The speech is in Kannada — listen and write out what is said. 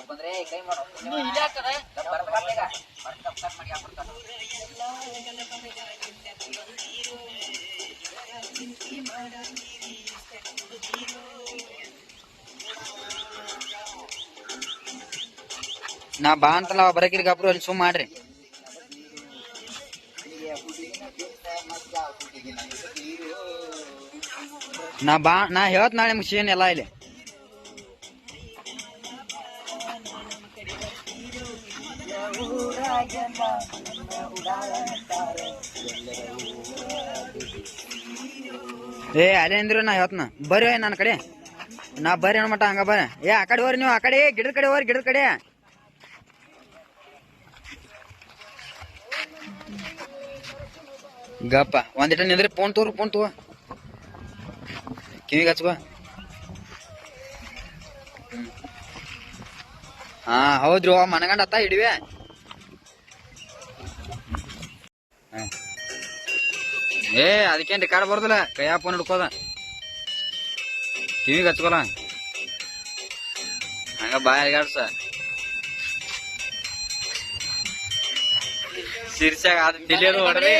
ಬಂದ್ರೆ ಕೈ ಮಾಡೋ ಮಾಡಿ ಹಾಕ್ಬಿಡ್ತಾನೆ. ನಾ ಬಾ ಅಂತಲ್ಲ ಬರಕಿರಿ ಗಾಬ್ರು ಅಲ್ಲಿ ಸುಮ್ ಮಾಡ್ರಿ. ನಾ ಹೇಳ್ತ ನಾಳೆ ನಿಮ್ಗೆ ಸೀನ್ ಎಲ್ಲ ಇಲ್ಲಿ. ಏ ಅಲ್ಲೇ ಅಂದ್ರು ನಾ ಹೇಳ್ತನ ಬರ್ರಿ ನನ್ನ ಕಡೆ. ನಾ ಬರ್ರಿ ಅನ್ಮಟ ಹಂಗ ಬರ. ಏ ಆ ಕಡೆ ಹೋರಿ ನೀವು, ಆ ಕಡೆ ಗಿಡದ ಕಡೆ ಹೋರಿ, ಗಿಡದ ಕಡೆ. ಗಪ್ಪ ಒಂದಿಟ ನಿಂದ್ರಿ. ಫೋನ್ ತಗೋ ಕಿವಿಗೆ ಹಚ್ಕೋ. ಹಾ ಹೌದ್ರಿ, ಮನಗಂಡ ಅತ್ತ ಹಿಡಿವೆ. ಏ ಅದಕ್ಕೇನ್ ರಿಕಾರ್ಡ್ ಬರ್ದಲ್ಲ, ಕೈಯ ಫೋನ್ ಹಿಡ್ಕೋದ, ಕಿವಿಗೆ ಹಚ್ಕೋಲ ಹಂಗ ಬಾಯಾಗಾಡ್ಸ. ಶೀರ್ಷಾಗ ಅದು ತಿಳಿಯೋದು ಹೊಡ್ರಿ.